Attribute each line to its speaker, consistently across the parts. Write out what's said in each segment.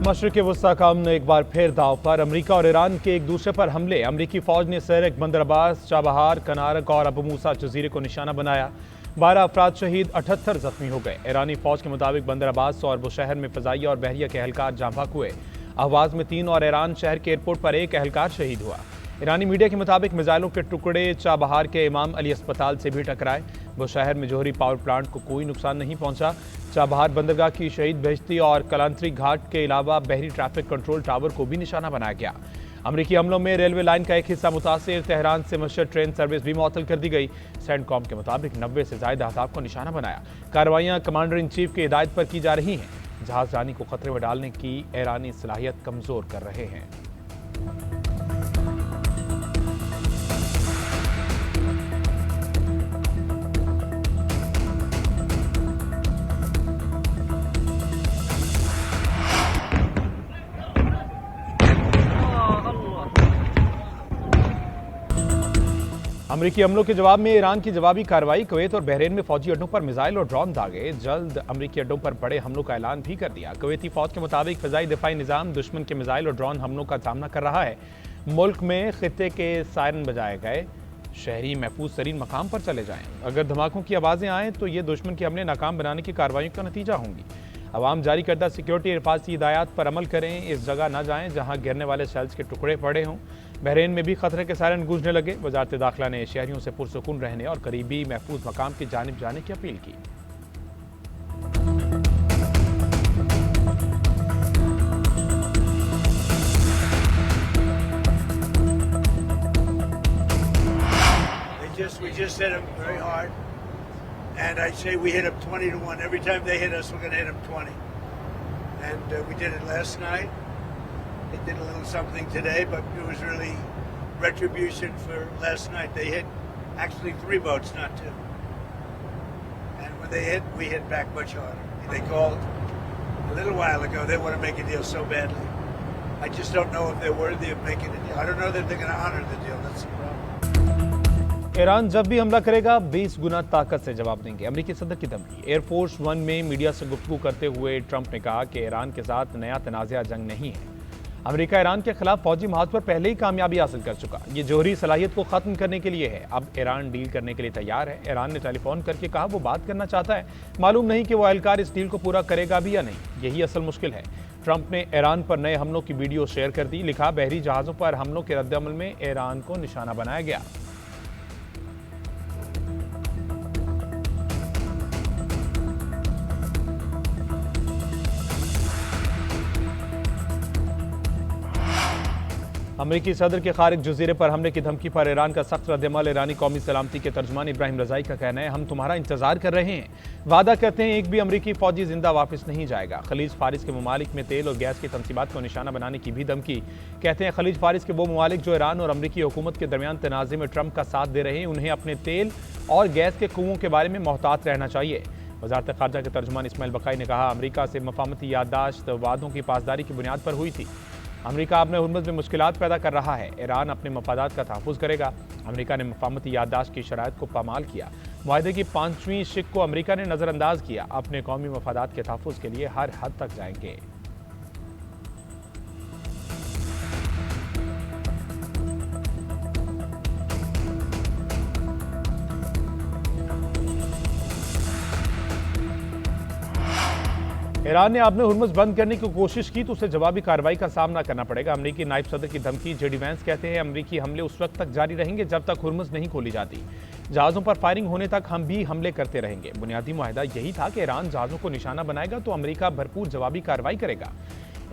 Speaker 1: मशरिक़ वस्ता का अमन एक बार फिर दाव पर। अमरीका और ईरान के एक दूसरे पर हमले। अमरीकी फौज ने सरक, बंदर अब्बास, चाबहार, कनारक और अबू मूसा जजीरे को निशाना बनाया। 12 अफराद शहीद, 78 जख्मी हो गए। ईरानी फौज के मुताबिक बंदर अब्बास और बुशहर में फजाइया और बहरिया के एहलकार जाँ बहक हुए। अहवाज में 3 और ईरान शहर के एयरपोर्ट पर एक एहलकार शहीद हुआ। ईरानी मीडिया के मुताबिक मिसाइलों के टुकड़े चाबहार के इमाम अली अस्पताल से भी टकराए। बुशहर में जोहरी पावर प्लांट को कोई नुकसान नहीं पहुंचा। चाबहार बंदरगाह की शहीद बेहश्ती और कलांतरी घाट के अलावा बहरी ट्रैफिक कंट्रोल टावर को भी निशाना बनाया गया। अमरीकी हमलों में रेलवे लाइन का एक हिस्सा मुतासिर। तेहरान से मशहद ट्रेन सर्विस भी मुअत्तल कर दी गई। सेंटकॉम के मुताबिक 90 से ज्यादा अहदाफ को निशाना बनाया। कार्रवाइयां कमांडर इन चीफ की हिदायत पर की जा रही हैं। जहाज रानी को खतरे में डालने की ईरानी सलाहियत कमजोर कर रहे हैं। अमरीकी हमलों के जवाब में ईरान की जवाबी कार्रवाई। कुवैत और बहरीन में फौजी अड्डों पर मिसाइल और ड्रोन दागे। जल्द अमरीकी अड्डों पर बड़े हमलों का ऐलान भी कर दिया। कुवैती फौज के मुताबिक फ़िज़ाई दिफाई निज़ाम दुश्मन के मिसाइल और ड्रोन हमलों का सामना कर रहा है। मुल्क में खित्ते के सायरन बजाए गए। शहरी महफूज तरीन मकाम पर चले जाएं। अगर धमाकों की आवाज़ें आएँ तो ये दुश्मन के हमले नाकाम बनाने की कार्रवाई का नतीजा होंगी। अवाम जारी करदा सिक्योरिटी हिफाजती हिदायत पर अमल करें। इस जगह न जाएं जहां गिरने वाले सेल्स के टुकड़े पड़े हों। बहरीन में भी खतरे के सायरन गूंजने लगे। वजारत दाखिला ने शहरियों से पुरसुकून रहने और करीबी महफूज मकाम की जानिब जाने की अपील की।
Speaker 2: We just hit them very hard, and I'd say we hit them 20-1. Every time they hit us, we're going to hit them 20. And we did it last night. They did a little something today, but it was really retribution for last night. They hit actually 3 boats, not 2. And when they hit, we hit back much harder. They called a little while ago. They want to make a deal so badly. I just don't know if they're worthy of making a deal. I don't know that they're going to honor the deal. That's the problem.
Speaker 1: Iran जब भी हमला करेगा 20 गुना ताकत से जवाब देंगे। अमेरिकी सदर की धमकी। एयरफोर्स 1 में मीडिया से गुफ्तगू करते हुए ट्रंप ने कहा कि ईरान के साथ नया तनाज़ा जंग नहीं है। अमेरिका ईरान के खिलाफ फौजी महाज पर पहले ही कामयाबी हासिल कर चुका। ये जोहरी सलाहियत को खत्म करने के लिए है। अब ईरान डील करने के लिए तैयार है। ईरान ने टेलीफोन करके कहा वो बात करना चाहता है। मालूम नहीं कि वो एहलकार इस डील को पूरा करेगा भी या नहीं। यही असल मुश्किल है। ट्रंप ने ईरान पर नए हमलों की वीडियो शेयर कर दी। लिखा, बहरी जहाज़ों पर हमलों के रद्दअमल में ईरान को निशाना बनाया गया। अमरीकी सदर के खारिज जजीरे पर हमले की धमकी पर ईरान का सख्त रद्दअमल। ईरानी कौमी सलामती के तर्जमान इब्राहिम रजाई का कहना है, हम तुम्हारा इंतजार कर रहे हैं। वादा करते हैं एक भी अमरीकी फौजी जिंदा वापस नहीं जाएगा। खलीज फारिस के ममालिक में तेल और गैस की तनसीबात को निशाना बनाने की भी धमकी। कहते हैं खलीज फारिस के वो ममालिक जो ईरान और अमरीकी हुकूमत के दरमियान तनाज़े में ट्रंप का साथ दे रहे हैं, उन्हें अपने तेल और गैस के कुओं के बारे में मोहतात रहना चाहिए। वजारत खारजा के तर्जमान इस्माइल बकाई ने कहा, अमरीका से मफाहमती याददाश्त वादों की पासदारी की बुनियाद पर हुई थी। अमेरिका अपने हुर्मुज़ में मुश्किलात पैदा कर रहा है। ईरान अपने मफादात का तहफ़्फ़ुज़ करेगा। अमेरिका ने मफाहमती याददाश्त की शराइत को पामाल किया। मुआहदे की 5वीं शिक को अमेरिका ने नज़रअंदाज किया। अपने कौमी मफादात के तहफ़्फ़ुज़ के लिए हर हद तक जाएंगे। ईरान ने आपने हुर्मुज़ बंद करने की कोशिश की तो उसे जवाबी कार्रवाई का सामना करना पड़ेगा। अमरीकी नायब सदर की धमकी। जेडी वैंस कहते हैं अमरीकी हमले उस वक्त तक जारी रहेंगे जब तक हुर्मुज़ नहीं खोली जाती। जहाज़ों पर फायरिंग होने तक हम भी हमले करते रहेंगे। बुनियादी मुआहदा यही था कि ईरान जहाज़ों को निशाना बनाएगा तो अमरीका भरपूर जवाबी कार्रवाई करेगा।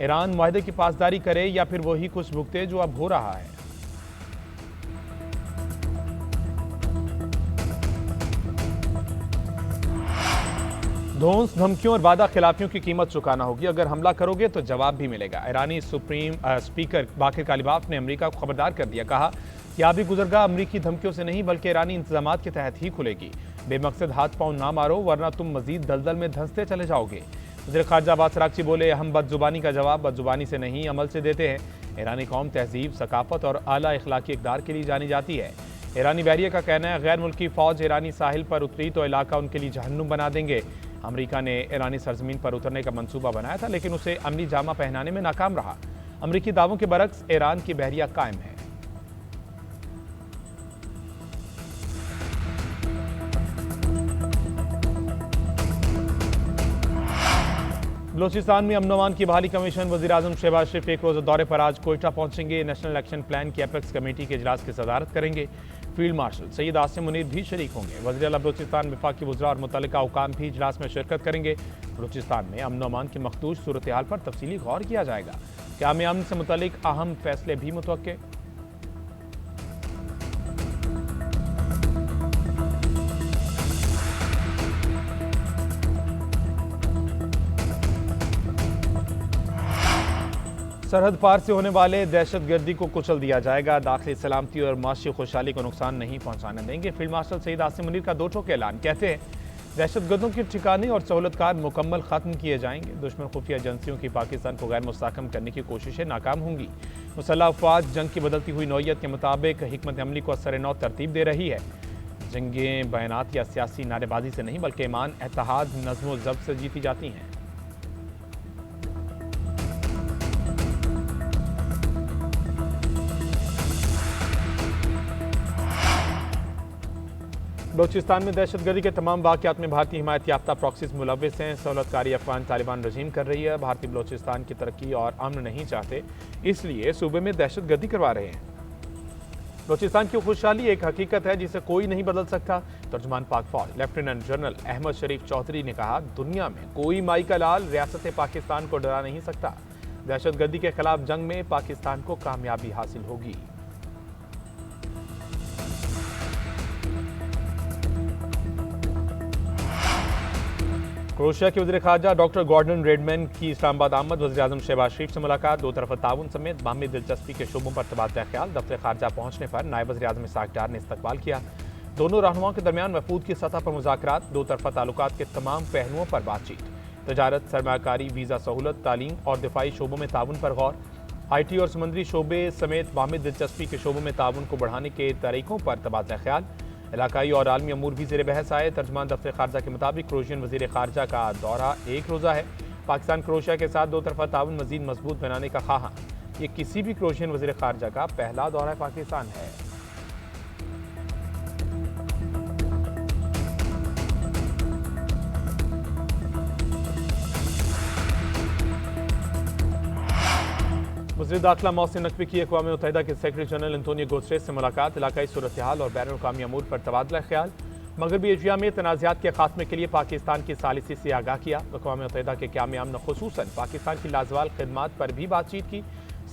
Speaker 1: ईरान मुआहदे की पासदारी करे या फिर वही कुछ भुगते जो अब हो रहा है। धौंस, धमकियों और वादा खिलाफियों की कीमत चुकाना होगी। अगर हमला करोगे तो जवाब भी मिलेगा। ईरानी सुप्रीम स्पीकर बाकिर कालिबाफ ने अमेरिका को खबरदार कर दिया। कहा कि आबी गुजरगाह अमरीकी धमकियों से नहीं बल्कि ईरानी इंतजामात के तहत ही खुलेगी। बेमकसद हाथ पांव ना मारो वरना तुम मजीद दलदल में धंसते चले जाओगे। वज़ीर ख़ारजा अब्बास अराग़ची बोले, हम बदजुबानी का जवाब बदजुबानी से नहीं अमल से देते हैं। ईरानी कौम तहजीब, सकाफत और आला इखलाकी इक़दार के लिए जानी जाती है। ईरानी बहरिया का कहना है गैर मुल्की फौज ईरानी साहिल पर उतरी तो इलाका उनके लिए जहन्नुम बना देंगे। अमेरिका ने ईरानी सरजमीन पर उतरने का मंसूबा बनाया था, लेकिन उसे अमली जामा पहनाने में नाकाम रहा। अमेरिकी दावों के बरक्स ईरान की बहरिया कायम है। बलोचिस्तान में अमन अमान की बहाली कमीशन वज़ीर-ए-आज़म शहबाज शरीफ एक रोज़ा दौरे पर आज कोयटा पहुंचेंगे। नेशनल एक्शन प्लान की एपेक्स कमेटी के इजलास की सदारत करेंगे। फील्ड मार्शल सैयद आसिम मुनीर भी शरीक होंगे। वज़ीर आला बलोचिस्तान वफाकी वज़रा और मुतल्लिका हुकाम भी इजलास में शिरकत करेंगे। बलोचिस्तान में अमन अमान की मखदूश सूरत हाल पर तफसीली गौर किया जाएगा। क़याम अमन से मुतल्लिक अहम फैसले भी मुतवक्के। सरहद पार से होने वाले दहशतगर्दी को कुचल दिया जाएगा। दाखिली सलामती और माशी खुशहाली को नुकसान नहीं पहुंचाने देंगे। फील्ड मार्शल सैयद आसिम मुनीर का दो टोक ऐलान। कहते हैं दहशतगर्दों के ठिकाने और सहूलतकार मुकम्मल खत्म किए जाएंगे। दुश्मन खुफिया एजेंसियों की पाकिस्तान को गैर मुस्तहकम करने की कोशिशें नाकाम होंगी। मुसल्लह अफवाज जंग की बदलती हुई नौयत के मुताबिक हिकमत अमली को असर नौ तरतीब दे रही है। जंगें बयानात या सियासी नारेबाजी से नहीं बल्कि ईमान, एतहाद, नज़्म व ज़ब्त से जीती जाती हैं। बलोचिस्तान में दहशतगर्दी के तमाम वाक़यात में भारतीय हिमायत याफ्ता प्रॉक्सीज मुलव्विस हैं। सहूलतकारी अफगान तालिबान रजीम कर रही है। भारतीय बलोचिस्तान की तरक्की और अमन नहीं चाहते, इसलिए सूबे में दहशतगर्दी करवा रहे हैं। बलोचिस्तान की खुशहाली एक हकीकत है जिसे कोई नहीं बदल सकता। तर्जुमान पाक फौज लेफ्टिनेंट जनरल अहमद शरीफ चौधरी ने कहा, दुनिया में कोई माई का लाल रियासत पाकिस्तान को डरा नहीं सकता। दहशतगर्दी के खिलाफ जंग में पाकिस्तान को कामयाबी हासिल होगी। क्रोएशिया के वज़ीर ख़ारजा डॉक्टर गॉर्डन रेडमैन की इस्लामाबाद आमद। वज़ीर-ए-आज़म शहबाज शरीफ से मुलाकात। दो तरफ़ा ताउन समेत बाहमी दिलचस्पी के शोबों पर तबादला ख्याल। दफ्तर ख़ारजा पहुंचने पर नायब वज़ीर-ए-आज़म इस्हाक़ डार ने इस्तकबाल किया। दोनों रहनुमाओं के दरमियान वफूद की सतह पर मुज़ाकरात। दो तरफ़ा ताल्लुकात के तमाम पहलुओं पर बातचीत। तजारत, सरमायाकारी, वीज़ा सहूलत, तालीम और दिफाई शोबों में ताउन पर गौर। IT और समुद्री शोबे समेत बाहमी दिलचस्पी के शोबों में ताउन को बढ़ाने के तरीक़ों पर तबादला ख्याल। इलाकाई और आलमी अमूर भी ज़ेर बहस आए। तर्जुमान दफ्तर ख़ारजा के मुताबिक क्रोएशियन वज़ीर ख़ारजा का दौरा एक रोज़ा है। पाकिस्तान क्रोएशिया के साथ दो तरफ़ा ताउन मज़ीद मजबूत बनाने का ख्वाहां। ये किसी भी क्रोएशियन वज़ीर ख़ारजा का पहला दौरा पाकिस्तान है। वज़ीर दाखिला मोहसिन नकवी की अक़वाम मुत्तहिदा के सेक्रेटरी जनरल एंटोनियो गुतेरेस से मुलाकात। इलाकाई सूरत हाल और बैनुल अक़वामी अमूर पर तबादला ख्याल। मगरबी एशिया में तनाज़ात के खात्मे के लिए पाकिस्तान की सालिसी से आगाह किया। अक़वाम मुत्तहिदा के क़याम अमन ख़ुसूसन पाकिस्तान की लाजवाल खिदमात पर भी बातचीत की।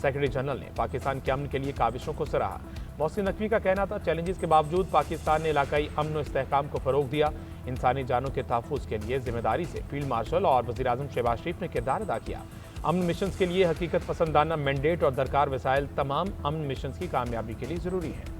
Speaker 1: सेक्रेटरी जनरल ने पाकिस्तान के अमन के लिए काविशों को सराहा। मोहसिन नकवी का कहना था, चैलेंजेस के बावजूद पाकिस्तान ने इलाकाई अमन व इस्तेहकाम को फ़रोग़ दिया। इंसानी जानों के तहफ़्फ़ुज़ के लिए जिम्मेदारी से फील्ड मार्शल और वज़ीर-ए-आज़म शहबाज शरीफ ने किरदार अदा किया। अमन मिशन के लिए हकीकत पसंदाना मैंडेट और दरकार वसाइल तमाम अमन मिशन की कामयाबी के लिए ज़रूरी है।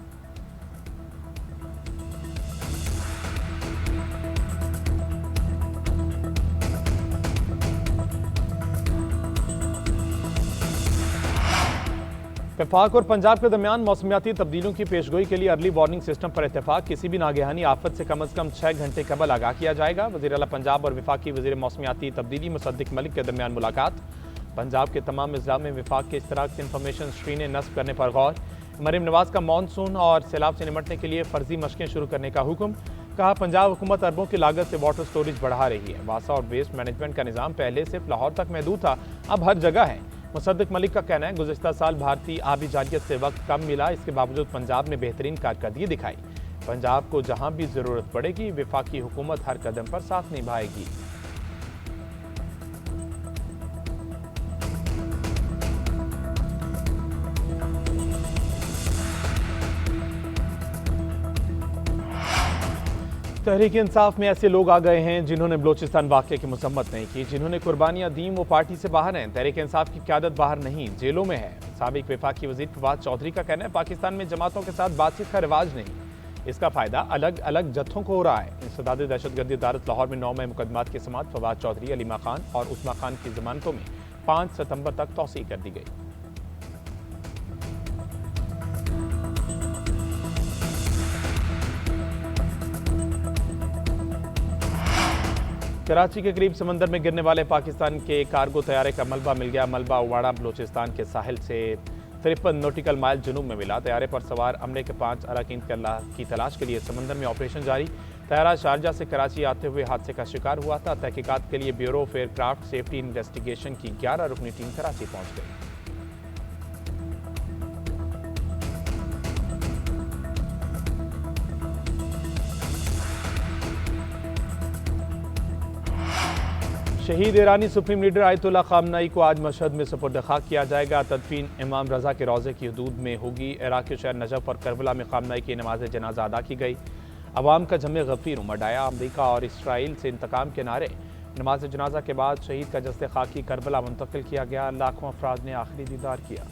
Speaker 1: वफाक और पंजाब के दरमियान मौसमियाती तब्दीलियों की पेशगोई के लिए अर्ली वार्निंग सिस्टम पर इत्तेफाक। किसी भी नागहानी आफत से कम 6 घंटे कबल आगाह किया जाएगा। वज़ीर आला पंजाब और वफाकी वज़ीर मौसमियाती तब्दीली मुसद्दिक मलिक के दरमियान मुलाकात। पंजाब के तमाम अज़ला में वफाक के इश्तराक से इंफॉर्मेशन स्क्रीनें नस्ब करने पर गौर। मरीम नवाज का मानसून और सैलाब से निपटने के लिए फ़र्जी मशकें शुरू करने का हुक्म। कहा, पंजाब हुकूमत अरबों की लागत से वाटर स्टोरेज बढ़ा रही है। वासा और वेस्ट मैनेजमेंट का निज़ाम पहले सिर्फ लाहौर तक महदूद था, अब हर जगह है। मुसद्दिक मलिक का कहना है, गुज़िश्ता साल भारतीय आबी जारियत से वक्त कम मिला, इसके बावजूद पंजाब ने बेहतरीन कारकर्दगी दिखाई। पंजाब को जहाँ भी ज़रूरत पड़ेगी वफाकी हुकूमत हर कदम पर साथ निभाएगी। तहरीक इंसाफ में ऐसे लोग आ गए हैं जिन्होंने बलोचिस्तान वाक़े की मसम्मत नहीं की, जिन्होंने कुर्बानियां दी, वो पार्टी से बाहर हैं। तहरीक इंसाफ की क़यादत बाहर नहीं, जेलों में है। साबिक वफाकी वज़ीर फवाद चौधरी का कहना है, पाकिस्तान में जमातों के साथ बातचीत का रिवाज नहीं, इसका फ़ायदा अलग अलग जत्थों को हो रहा है। इंसदाद दहशतगर्दी अदालत लाहौर में 9 मई मुकदमात के समात फवाद चौधरी, अलीमा खान और उस्मा खान की जमानतों में 5 सितंबर तक तौसीह कर दी गई। कराची के करीब समंदर में गिरने वाले पाकिस्तान के कार्गो तैयारे का मलबा मिल गया। मलबा उवाड़ा बलूचिस्तान के साहिल से 53 नॉटिकल माइल जुनूब में मिला। तैयारे पर सवार अमले के 5 अरकान की तलाश के लिए समंदर में ऑपरेशन जारी। तैयारा शारजा से कराची आते हुए हादसे का शिकार हुआ था। तहकीकात के लिए bureau of aircraft safety investigation की 11 रुकनी टीम कराची पहुंच गई। शहीद ईरानी सुप्रीम लीडर आयतुल्ला खामनाई को आज मशहद में सुपुर्द खाक किया जाएगा। तदफीन इमाम रजा के रोज़े की हदूद में होगी। इराक के शहर नजफ और करबला में खामनाई की नमाज जनाजा अदा की गई। अवाम का जमे गफीर उमड़ आया। अमरीका और इसराइल से इंतकाम के नारे। नमाज जनाजा के बाद शहीद का जस्ते खाकी करबला मुंतकिल किया गया। लाखों अफराद ने आखिरी दीदार किया।